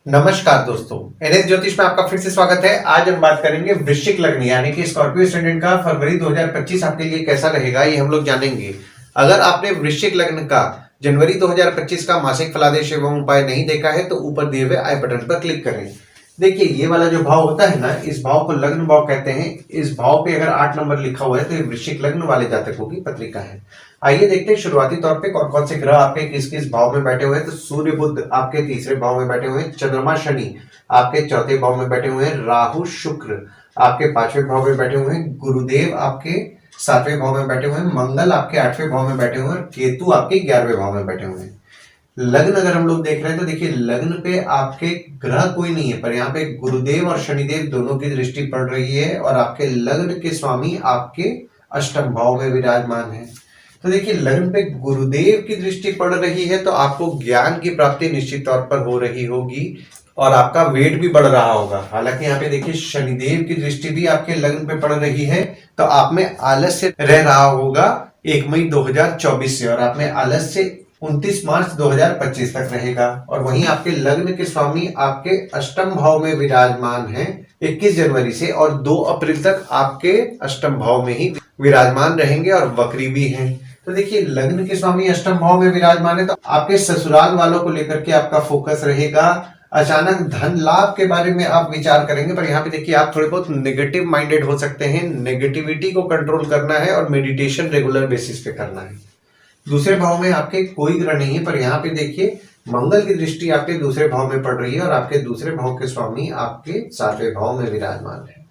नमस्कार दोस्तों, एनएस ज्योतिष में आपका फिर से स्वागत है। आज हम बात करेंगे वृश्चिक लग्न यानी कि स्कॉर्पियो एस्टेंडेंट का फरवरी 2025 आपके लिए कैसा रहेगा, ये हम लोग जानेंगे। अगर आपने वृश्चिक लग्न का जनवरी 2025 का मासिक फलादेश एवं उपाय नहीं देखा है तो ऊपर दिए हुए आई बटन पर क्लिक करें। देखिए, ये वाला जो भाव होता है ना, इस भाव को लग्न भाव कहते हैं। इस भाव पे अगर 8 नंबर लिखा हुआ है तो ये वृश्चिक लग्न वाले जातकों की पत्रिका है। आइए देखते हैं शुरुआती तौर पे कौन कौन से ग्रह आपके किस किस भाव में बैठे हुए हैं। तो सूर्य बुध आपके तीसरे भाव में बैठे हुए हैं, चंद्रमा शनि आपके चौथे भाव में बैठे हुए हैं, राहु शुक्र आपके पांचवें भाव में बैठे हुए हैं, गुरुदेव आपके सातवें भाव में बैठे हुए हैं, मंगल आपके आठवें भाव में बैठे हुए हैं, केतु आपके 11वें भाव में बैठे हुए हैं। लग्न अगर हम लोग देख रहे हैं तो देखिए, लग्न पे आपके ग्रह कोई नहीं है, पर यहाँ पे गुरुदेव और शनिदेव दोनों की दृष्टि पड़ रही है और आपके लग्न के स्वामी आपके अष्टम भाव में विराजमान है। तो देखिए, लग्न पे गुरुदेव की दृष्टि पड़ रही है तो आपको ज्ञान की प्राप्ति निश्चित तौर पर हो रही होगी और आपका वेट भी बढ़ रहा होगा। हालांकि यहाँ पे देखिए, शनिदेव की दृष्टि भी आपके लग्न पे पड़ रही है तो आप में आलस्य रह रहा होगा 1 मई 2024 से, और आप में आलस्य 29 मार्च 2025 तक रहेगा। और वहीं आपके लग्न के स्वामी आपके अष्टम भाव में विराजमान है 21 जनवरी से, और 2 अप्रैल तक आपके अष्टम भाव में ही विराजमान रहेंगे और वक्री भी हैं। तो देखिए, लग्न के स्वामी अष्टम भाव में विराजमान है तो आपके ससुराल वालों को लेकर के आपका फोकस रहेगा। अचानक धन लाभ के बारे में आप विचार करेंगे, पर यहाँ पे देखिए, आप थोड़े बहुत नेगेटिव माइंडेड हो सकते हैं। नेगेटिविटी को कंट्रोल करना है और मेडिटेशन रेगुलर बेसिस पे करना है। दूसरे भाव में आपके कोई ग्रह नहीं है, पर यहाँ पे देखिए, मंगल की दृष्टि आपके दूसरे भाव में पड़ रही है और आपके दूसरे भाव के स्वामी आपके सातवें भाव में विराजमान है।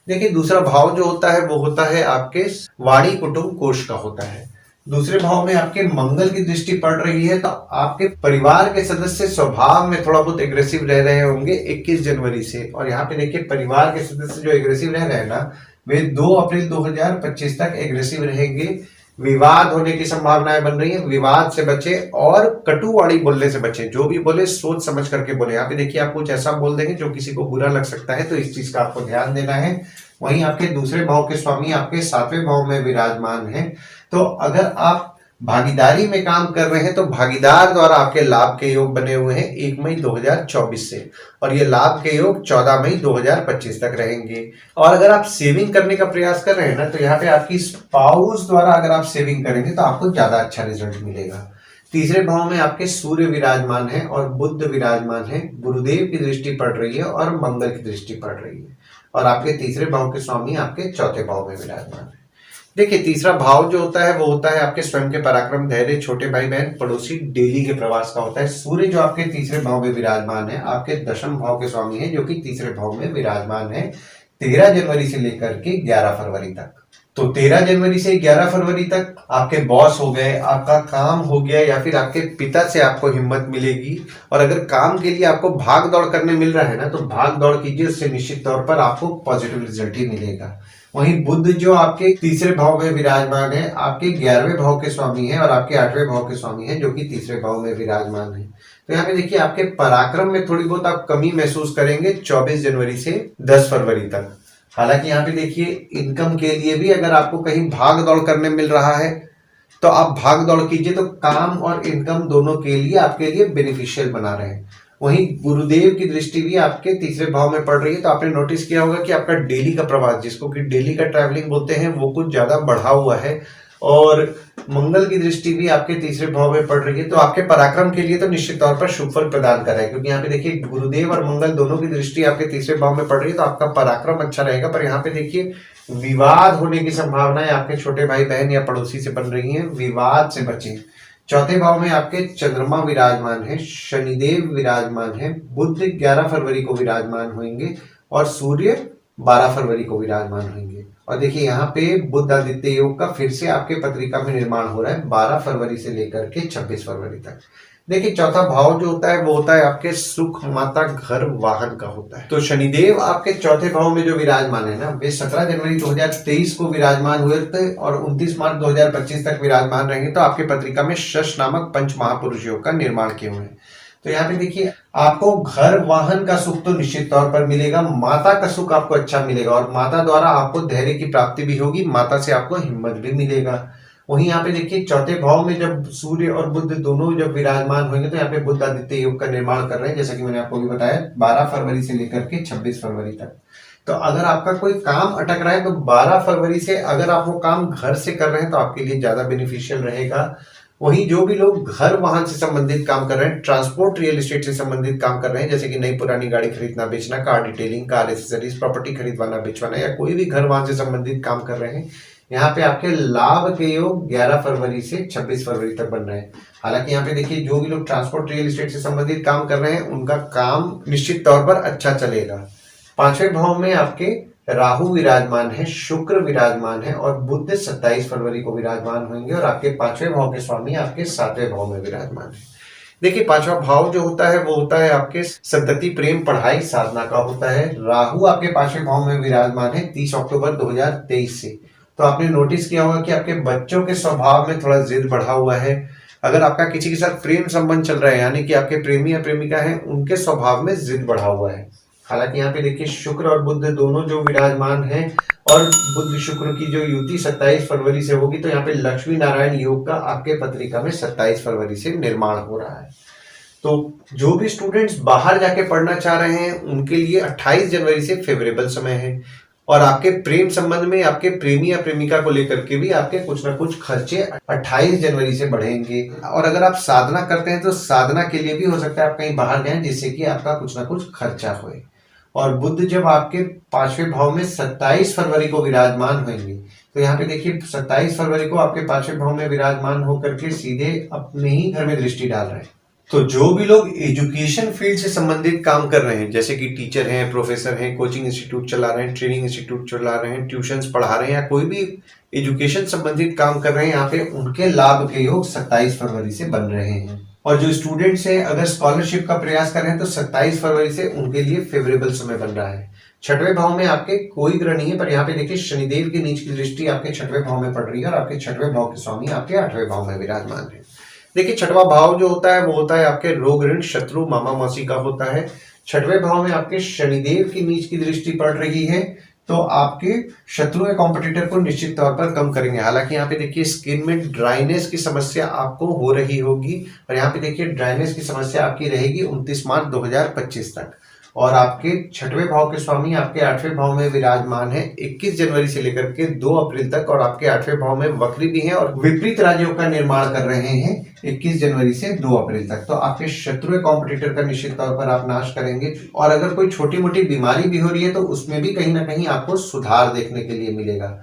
देखिए, दूसरा भाव जो होता है वो होता है आपके वाणी कुटुंब कोष का होता है। दूसरे भाव में आपके मंगल की दृष्टि पड़ रही है तो आपके परिवार के सदस्य स्वभाव में थोड़ा बहुत एग्रेसिव रह रहे होंगे 21 जनवरी से। और यहाँ पे देखिए, परिवार के सदस्य जो एग्रेसिव रह रहे हैं ना, वे 2 अप्रैल 2025 तक एग्रेसिव रहेंगे। विवाद होने की संभावनाएं बन रही है, विवाद से बचे और कटुवाणी बोलने से बचे। जो भी बोले सोच समझ करके बोले। यहाँ पे देखिए, आप कुछ ऐसा बोल देंगे जो किसी को बुरा लग सकता है, तो इस चीज का आपको ध्यान देना है। वहीं आपके दूसरे भाव के स्वामी आपके सातवें भाव में विराजमान है, तो अगर आप भागीदारी में काम कर रहे हैं तो भागीदार द्वारा आपके लाभ के योग बने हुए हैं 1 मई 2024 से, और ये लाभ के योग 14 मई 2025 तक रहेंगे। और अगर आप सेविंग करने का प्रयास कर रहे हैं ना, तो यहाँ पे आपकी स्पाउस द्वारा अगर आप सेविंग करेंगे तो आपको ज्यादा अच्छा रिजल्ट मिलेगा। तीसरे भाव में आपके सूर्य विराजमान है और बुध विराजमान है, गुरुदेव की दृष्टि पड़ रही है और मंगल की दृष्टि पड़ रही है, और आपके तीसरे भाव के स्वामी आपके चौथे भाव में विराजमान है। देखिए, तीसरा भाव जो होता है वो होता है आपके स्वयं के पराक्रम, धैर्य, छोटे भाई बहन, पड़ोसी, डेली के प्रवास का होता है। सूर्य जो आपके तीसरे भाव में विराजमान है आपके दशम भाव के स्वामी है, जो कि तीसरे भाव में विराजमान है 13 जनवरी से लेकर के 11 फरवरी तक। तो 13 जनवरी से 11 फरवरी तक आपके बॉस हो गए, आपका काम हो गया, या फिर आपके पिता से आपको हिम्मत मिलेगी। और अगर काम के लिए आपको भाग दौड़ करने मिल रहा है ना, तो भाग दौड़ कीजिए, उससे निश्चित तौर पर आपको पॉजिटिव रिजल्ट ही मिलेगा। वहीं बुध जो आपके तीसरे भाव में विराजमान है आपके 11वें भाव के स्वामी है और आपके 8वें भाव के स्वामी है, जो कि तीसरे भाव में विराजमान है। तो यहाँ पे देखिए, आपके पराक्रम में थोड़ी बहुत आप कमी महसूस करेंगे 24 जनवरी से 10 फरवरी तक। हालांकि यहाँ पे देखिए, इनकम के लिए भी अगर आपको कहीं भाग दौड़ करने मिल रहा है तो आप भाग दौड़ कीजिए, तो काम और इनकम दोनों के लिए आपके लिए बेनिफिशियल बना रहे। वहीं गुरुदेव की दृष्टि भी आपके तीसरे भाव में पड़ रही है, तो आपने नोटिस किया होगा कि आपका डेली का प्रवास, जिसको कि डेली का ट्रैवलिंग बोलते हैं, वो कुछ ज्यादा बढ़ा हुआ है। और मंगल की दृष्टि भी आपके तीसरे भाव में पड़ रही है, तो आपके पराक्रम के लिए तो निश्चित तौर पर शुभ फल प्रदान कर रहा है। क्योंकि यहाँ पे देखिए, गुरुदेव और मंगल दोनों की दृष्टि आपके तीसरे भाव में पड़ रही है, तो आपका पराक्रम अच्छा रहेगा। पर यहाँ पे देखिए, विवाद होने की संभावनाएं आपके छोटे भाई बहन या पड़ोसी से बन रही है, विवाद से बचें। चौथे भाव में आपके चंद्रमा विराजमान है, शनिदेव विराजमान है, बुध 11 फरवरी को विराजमान होंगे और सूर्य 12 फरवरी को विराजमान होंगे। और देखिए, यहाँ पे बुध आदित्य योग का फिर से आपके पत्रिका में निर्माण हो रहा है 12 फरवरी से लेकर के 26 फरवरी तक। देखिए, चौथा भाव जो होता है वो होता है आपके सुख, माता, घर, वाहन का होता है। तो शनिदेव आपके चौथे भाव में जो विराजमान है ना, वे 17 जनवरी 2023 को विराजमान हुए थे और 29 मार्च 2025 तक विराजमान रहेंगे। तो आपके पत्रिका में शश नामक पंच महापुरुष योग का निर्माण किए हुए हैं। तो यहाँ पे देखिए, आपको घर वाहन का सुख तो निश्चित तौर पर मिलेगा, माता का सुख आपको अच्छा मिलेगा और माता द्वारा आपको धैर्य की प्राप्ति भी होगी, माता से आपको हिम्मत भी मिलेगा। वहीं यहाँ पे देखिए चौथे भाव में जब सूर्य और बुध दोनों जब विराजमान होंगे तो यहाँ पे बुध आदित्य योग का निर्माण कर रहे हैं, जैसा कि मैंने आपको भी बताया 12 फरवरी से लेकर के 26 फरवरी तक। तो अगर आपका कोई काम अटक रहा है तो 12 फरवरी से अगर आप वो काम घर से कर रहे हैं तो आपके लिए ज्यादा बेनिफिशियल रहेगा। वहीं जो भी लोग घर वाहन से संबंधित काम कर रहे हैं, ट्रांसपोर्ट रियल एस्टेट से संबंधित काम कर रहे हैं, जैसे कि नई पुरानी गाड़ी खरीदना बेचना, car detailing, car accessories, property खरीदवाना बेचवाना, या कोई भी घर वाहन से संबंधित काम कर रहे हैं, यहाँ पे आपके लाभ के योग 11 फरवरी से 26 फरवरी तक बन रहे हैं। हालांकि यहाँ पे देखिए जो भी लोग ट्रांसपोर्ट रियल एस्टेट से संबंधित काम कर रहे हैं उनका काम निश्चित तौर पर अच्छा चलेगा। पांचवें भाव में आपके राहु विराजमान है, शुक्र विराजमान है और बुध 27 फरवरी को विराजमान होंगे और आपके पांचवें भाव के स्वामी आपके सातवें भाव में विराजमान है। देखिए पांचवा भाव जो होता है वो होता है आपके संतति, प्रेम, पढ़ाई, साधना का होता है। राहु आपके पांचवें भाव में विराजमान है 30 अक्टूबर 2023 से। तो आपने नोटिस किया होगा कि आपके बच्चों के स्वभाव में थोड़ा जिद बढ़ा हुआ है। अगर आपका किसी के साथ प्रेम संबंध चल रहा है, यानी कि आपके प्रेमी या प्रेमिका है, उनके स्वभाव में जिद बढ़ा हुआ है। हालांकि यहाँ पे देखिए शुक्र और बुध दोनों जो विराजमान हैं और बुध शुक्र की जो युति 27 फरवरी से होगी, तो यहाँ पे लक्ष्मी नारायण योग का आपके पत्रिका में 27 फरवरी से निर्माण हो रहा है। तो जो भी स्टूडेंट्स बाहर जाके पढ़ना चाह रहे हैं उनके लिए 28 जनवरी से फेवरेबल समय है। और आपके प्रेम संबंध में आपके प्रेमी या प्रेमिका को लेकर के भी आपके कुछ ना कुछ खर्चे 28 जनवरी से बढ़ेंगे। और अगर आप साधना करते हैं तो साधना के लिए भी हो सकता है आप कहीं बाहर जाएं, जिससे कि आपका कुछ ना कुछ खर्चा होए। और बुध जब आपके पांचवें भाव में 27 फरवरी को विराजमान होंगे, तो यहाँ पे देखिए 27 फरवरी को आपके पांचवें भाव में विराजमान होकर के सीधे अपने ही घर में दृष्टि डाल रहे हैं। तो जो भी लोग एजुकेशन फील्ड से संबंधित काम कर रहे हैं, जैसे कि टीचर हैं, प्रोफेसर हैं, कोचिंग इंस्टीट्यूट चला रहे हैं, ट्रेनिंग इंस्टीट्यूट चला रहे हैं, ट्यूशंस पढ़ा रहे हैं, या कोई भी एजुकेशन संबंधित काम कर रहे हैं, यहाँ पे उनके लाभ के योग 27 फरवरी से बन रहे हैं। और जो स्टूडेंट्स हैं अगर स्कॉलरशिप का प्रयास कर रहे हैं तो 27 फरवरी से उनके लिए फेवरेबल समय बन रहा है। छठवें भाव में आपके कोई ग्रह नहीं है, पर यहाँ पे देखिए शनिदेव की नीच की दृष्टि आपके छठवें भाव में पड़ रही है और आपके छठवें भाव के स्वामी आपके 8वें भाव में विराजमान है। देखिए छठवां भाव जो होता है वो होता है आपके रोग, ऋण, शत्रु, मामा मौसी का होता है। छठवें भाव में आपके शनिदेव की नीच की दृष्टि पड़ रही है, तो आपके शत्रु या कॉम्पिटिटर को निश्चित तौर पर कम करेंगे। हालांकि यहाँ पे देखिए स्किन में ड्राइनेस की समस्या आपको हो रही होगी, और यहाँ पे देखिए ड्राइनेस की समस्या आपकी रहेगी 29 मार्च 2025 तक। और आपके छठवें भाव के स्वामी आपके 8वें भाव में विराजमान है 21 जनवरी से लेकर के 2 अप्रैल तक, और आपके 8वें भाव में वक्री भी है और विपरीत राजयोग का निर्माण कर रहे हैं 21 जनवरी से 2 अप्रैल तक। तो आपके शत्रु कॉम्पिटिटर का निश्चित तौर पर आप नाश करेंगे। और अगर कोई छोटी मोटी बीमारी भी हो रही है तो उसमें भी कहीं ना कहीं आपको सुधार देखने के लिए मिलेगा।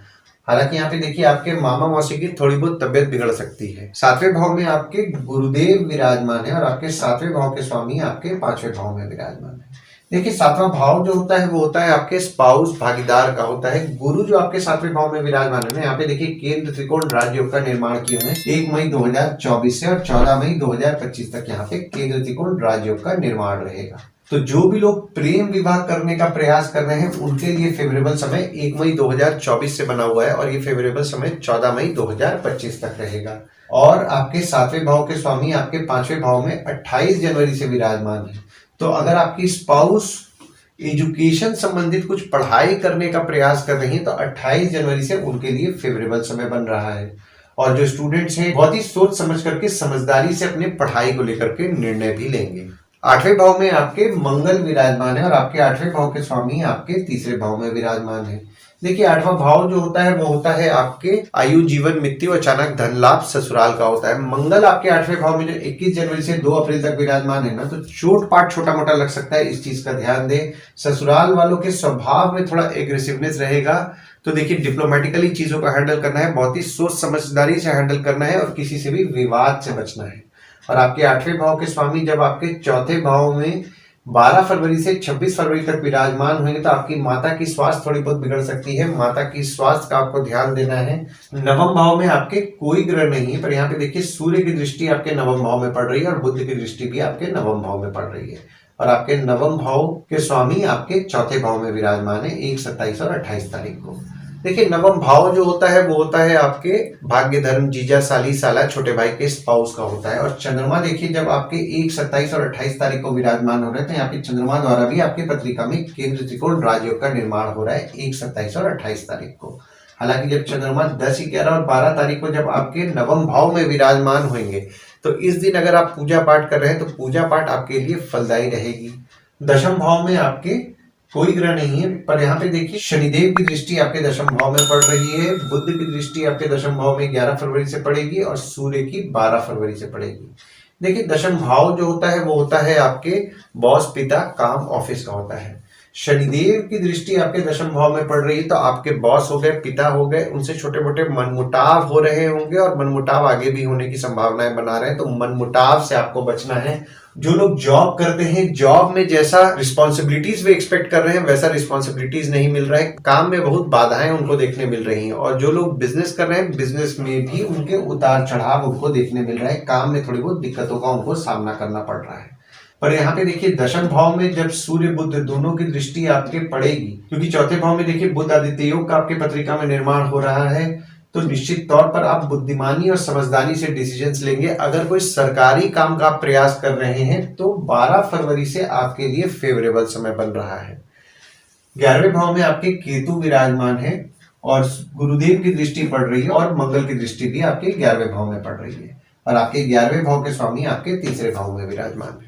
हालांकि यहाँ पे देखिए आपके मामा मौसी की थोड़ी बहुत तबियत बिगड़ सकती है। 7वें भाव में आपके गुरुदेव विराजमान है और आपके 7वें भाव के स्वामी आपके 5वें भाव में विराजमान है। देखिए 7वां भाव जो होता है वो होता है आपके स्पाउस, भागीदार का होता है। गुरु जो आपके 7वें भाव में विराजमान है ना, यहाँ पे देखिए केंद्र त्रिकोण राजयोग का निर्माण किए हुए 1 मई 2024 से और 14 मई 2025 तक यहाँ पे केंद्र त्रिकोण राजयोग का निर्माण रहेगा। तो जो भी लोग प्रेम विवाह करने का प्रयास कर रहे हैं उनके लिए फेवरेबल समय 1 मई 2024 से बना हुआ है और ये फेवरेबल समय 14 मई 2025 तक रहेगा। और आपके 7वें भाव के स्वामी आपके 5वें भाव में 28 जनवरी से विराजमान है। तो अगर आपकी स्पाउस एजुकेशन संबंधित कुछ पढ़ाई करने का प्रयास कर रही है तो 28 जनवरी से उनके लिए फेवरेबल समय बन रहा है। और जो स्टूडेंट्स हैं बहुत ही सोच समझ करके समझदारी से अपने पढ़ाई को लेकर के निर्णय भी लेंगे। 8वें भाव में आपके मंगल विराजमान है और आपके 8वें भाव के स्वामी आपके 3रे भाव में विराजमान है। देखिए 8वां भाव जो होता है वो होता है आपके आयु, जीवन, मृत्यु, अचानक धन लाभ, ससुराल का होता है। मंगल आपके 8वें भाव में जो 21 जनवरी से 2 अप्रैल तक विराजमान है ना, तो चोट पाट छोटा मोटा लग सकता है, इस चीज का ध्यान दें। ससुराल वालों के स्वभाव में थोड़ा एग्रेसिवनेस रहेगा, तो देखिए डिप्लोमेटिकली चीजों का हैंडल करना है, बहुत ही सोच समझदारी से हैंडल करना है और किसी से भी विवाद से बचना है। और आपके 8वें भाव के स्वामी जब आपके 4थे भाव में 12 फरवरी से 26 फरवरी तक विराजमान होंगे तो आपकी माता की स्वास्थ्य थोड़ी बहुत बिगड़ सकती है। माता की स्वास्थ्य का आपको ध्यान देना है। 9वें भाव में आपके कोई ग्रह नहीं है, पर यहाँ पे देखिए सूर्य की दृष्टि आपके 9वें भाव में पड़ रही है और बुध की दृष्टि भी आपके 9वें भाव में पड़ रही है। और आपके 9वें भाव के स्वामी आपके 4थे भाव में विराजमान है 1, 27 और 28 तारीख को। देखिए 9वां भाव जो होता है वो होता है आपके भाग्य, धर्म, जीजा, साली, साला, छोटे भाई के स्पाउस का होता है। और चंद्रमा देखिए जब आपके 1, 27 और 28 तारीख को विराजमान हो रहे थे, यहाँ पे चंद्रमा द्वारा भी आपकी पत्रिका में केंद्र त्रिकोण राजयोग का निर्माण हो रहा है 1, 27 और 28 तारीख को। हालांकि जब चंद्रमा 10, 11 और 12 तारीख को जब आपके नवम भाव में विराजमान होंगे तो इस दिन अगर आप पूजा पाठ कर रहे हैं तो पूजा पाठ आपके लिए फलदायी रहेगी। दशम भाव में आपके कोई ग्रह नहीं है, पर यहाँ पे देखिए शनिदेव की दृष्टि आपके दशम भाव में पड़ रही है, बुध की दृष्टि आपके दशम भाव में 11 फरवरी से पड़ेगी और सूर्य की 12 फरवरी से पड़ेगी। देखिए दशम भाव जो होता है वो होता है आपके बॉस, पिता, काम, ऑफिस का होता है। शनिदेव की दृष्टि आपके दशम भाव में पड़ रही है तो आपके बॉस हो गए, पिता हो गए, उनसे छोटे मोटे मनमुटाव हो रहे होंगे और मनमुटाव आगे भी होने की संभावनाएं बना रहे हैं, तो मनमुटाव से आपको बचना है। जो लोग जॉब करते हैं, जॉब में जैसा रिस्पॉन्सिबिलिटीज वे एक्सपेक्ट कर रहे हैं वैसा रिस्पॉन्सिबिलिटीज नहीं मिल रहा है, काम में बहुत बाधाएं उनको देखने मिल रही हैं। और जो लोग बिजनेस कर रहे हैं, बिजनेस में भी उनके उतार चढ़ाव उनको देखने मिल रहा है, काम में थोड़ी बहुत दिक्कतों का उनको सामना करना पड़ रहा है। पर यहाँ पे देखिए दशम भाव में जब सूर्य बुध दोनों की दृष्टि आपके पड़ेगी, क्योंकि चौथे भाव में देखिए बुध आदित्य योग का आपके पत्रिका में निर्माण हो रहा है, तो निश्चित तौर पर आप बुद्धिमानी और समझदारी से डिसीजंस लेंगे। अगर कोई सरकारी काम का आप प्रयास कर रहे हैं तो 12 फरवरी से आपके लिए फेवरेबल समय बन रहा है। 11वें भाव में आपके केतु विराजमान है और गुरुदेव की दृष्टि पड़ रही है और मंगल की दृष्टि भी आपके 11वें भाव में पड़ रही है और आपके 11वें भाव के स्वामी आपके तीसरे भाव में विराजमान है।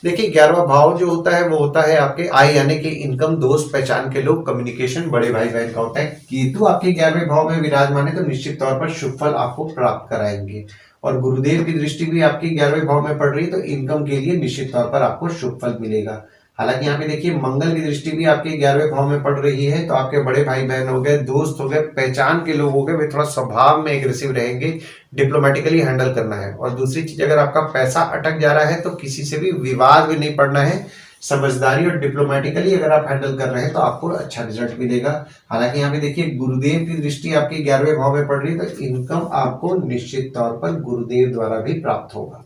देखिए 11वां भाव जो होता है वो होता है आपके आय यानी कि इनकम, दोस्त, पहचान के लोग, कम्युनिकेशन, बड़े भाई बहन का होता है। केतु आपके 11वें भाव में विराजमान है तो निश्चित तौर पर शुभ फल आपको प्राप्त कराएंगे और गुरुदेव की दृष्टि भी आपके 11वें भाव में पड़ रही है तो इनकम के लिए निश्चित तौर पर आपको शुभ फल मिलेगा। हालांकि यहाँ पे देखिए मंगल की दृष्टि भी आपके 11वें भाव में पड़ रही है तो आपके बड़े भाई बहन हो गए, दोस्त हो गए, पहचान के लोग हो गए, वे थोड़ा स्वभाव में एग्रेसिव रहेंगे, डिप्लोमेटिकली हैंडल करना है। और दूसरी चीज, अगर आपका पैसा अटक जा रहा है तो किसी से भी विवाद में नहीं पड़ना है, समझदारी और डिप्लोमेटिकली अगर आप हैंडल कर रहे हैं तो आपको अच्छा रिजल्ट मिलेगा। हालांकि यहाँ पे देखिए गुरुदेव की दृष्टि आपके 11वें भाव में पड़ रही है तो इनकम आपको निश्चित तौर पर गुरुदेव द्वारा भी प्राप्त होगा।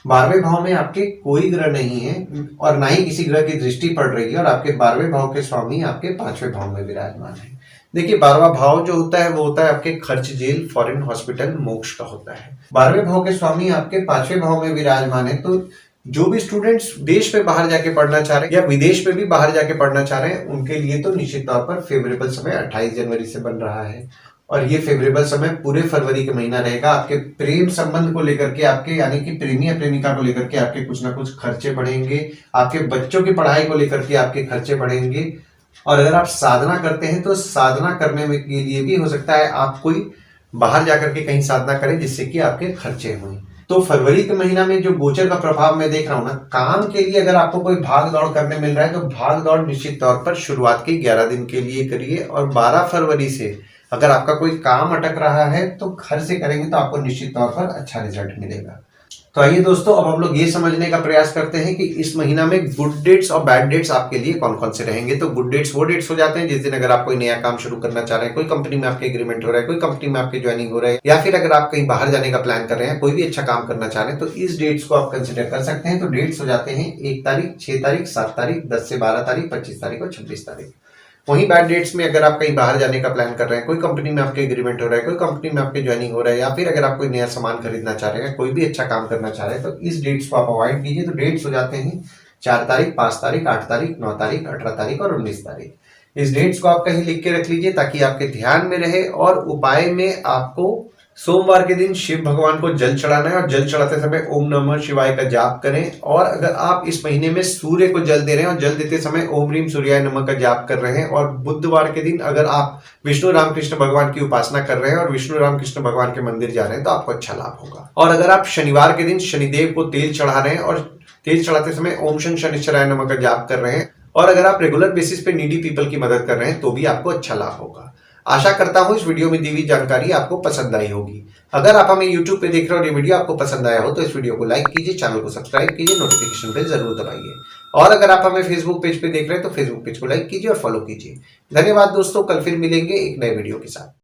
12वें भाव में आपके कोई ग्रह नहीं है और ना ही किसी ग्रह की दृष्टि पड़ रही है और आपके 12वें भाव के स्वामी आपके 5वें भाव में विराजमान है। देखिए 12वां भाव जो होता है वो होता है आपके खर्च, जेल, फॉरेन, हॉस्पिटल, मोक्ष का होता है। 12वें भाव के स्वामी आपके 5वें भाव में विराजमान है तो जो भी स्टूडेंट्स देश में बाहर जाके पढ़ना चाह रहे हैं या विदेश में भी बाहर जाके पढ़ना चाह रहे हैं उनके लिए तो निश्चित तौर पर फेवरेबल समय 28 जनवरी से बन रहा है और ये फेवरेबल समय पूरे फरवरी का महीना रहेगा। आपके प्रेम संबंध को लेकर के, आपके यानी कि प्रेमी या प्रेमिका को लेकर के आपके कुछ ना कुछ खर्चे बढ़ेंगे, आपके बच्चों की पढ़ाई को लेकर के आपके खर्चे बढ़ेंगे और अगर आप साधना करते हैं तो साधना करने में के लिए भी हो सकता है आप कोई बाहर जाकर के कहीं साधना करें जिससे कि आपके खर्चे हों। तो फरवरी के महीना में जो गोचर का प्रभाव मैं देख रहा हूं ना, काम के लिए अगर आपको कोई भाग दौड़ करने मिल रहा है तो भाग दौड़ निश्चित तौर पर शुरुआत के 11 दिन के लिए करिए और 12 फरवरी से अगर आपका कोई काम अटक रहा है तो घर से करेंगे तो आपको निश्चित तौर पर अच्छा रिजल्ट मिलेगा। तो आइए दोस्तों, अब हम लोग ये समझने का प्रयास करते हैं कि इस महीना में गुड डेट्स और बैड डेट्स आपके लिए कौन कौन से रहेंगे। तो गुड डेट्स वो डेट्स हो जाते हैं जिस दिन अगर आप कोई नया काम शुरू करना चाह रहे हैं, कोई कंपनी में आपके एग्रीमेंट हो रहा है, कोई कंपनी में आपकी ज्वाइनिंग हो रहा है या फिर अगर आप कहीं बाहर जाने का प्लान कर रहे हैं, कोई भी अच्छा काम करना चाह रहे हैं तो इस डेट्स को आप कंसिडर कर सकते हैं। तो डेट्स हो जाते हैं 1 तारीख, 6 तारीख, 7 तारीख, 10 से 12 तारीख, 25 तारीख और 26 तारीख। वहीं बैड डेट्स में अगर आप कहीं बाहर जाने का प्लान कर रहे हैं, कोई कंपनी में आपके एग्रीमेंट हो रहा है, कोई कंपनी में आपकी ज्वाइनिंग हो रहा है या फिर अगर आप कोई नया सामान खरीदना चाह रहे हैं, कोई भी अच्छा काम करना चाह रहे हैं तो इस डेट्स को आप अवॉइड कीजिए। तो डेट्स हो जाते हैं 4 तारीख, 5 तारीख, 8 तारीख, 9 तारीख, 18 तारीख और 19 तारीख। इस डेट्स को आप कहीं लिख के रख लीजिए ताकि आपके ध्यान में रहे। और उपाय में आपको सोमवार के दिन शिव भगवान को जल चढ़ाना है और जल चढ़ाते समय ओम नमः शिवाय का जाप करें। और अगर आप इस महीने में सूर्य को जल दे रहे हैं और जल देते समय ओम ह्रीम सूर्याय नमः का जाप कर रहे हैं और बुधवार के दिन अगर आप विष्णु रामकृष्ण भगवान की उपासना कर रहे हैं और विष्णु रामकृष्ण भगवान के मंदिर जा रहे हैं तो आपको अच्छा लाभ होगा। और अगर आप शनिवार के दिन शनिदेव को तेल चढ़ा रहे हैं और तेल चढ़ाते समय ओम शं शनिश्चराय नमः का जाप कर रहे हैं और अगर आप रेगुलर बेसिस पे नीडी पीपल की मदद कर रहे हैं तो भी आपको अच्छा लाभ होगा। आशा करता हूं इस वीडियो में दी हुई जानकारी आपको पसंद आई होगी। अगर आप हमें YouTube पे देख रहे हो और ये वीडियो आपको पसंद आया हो तो इस वीडियो को लाइक कीजिए, चैनल को सब्सक्राइब कीजिए, नोटिफिकेशन बेल जरूर दबाइए। और अगर आप हमें फेसबुक पेज पे देख रहे हैं तो फेसबुक पेज को लाइक कीजिए और फॉलो कीजिए। धन्यवाद दोस्तों, कल फिर मिलेंगे एक नए वीडियो के साथ।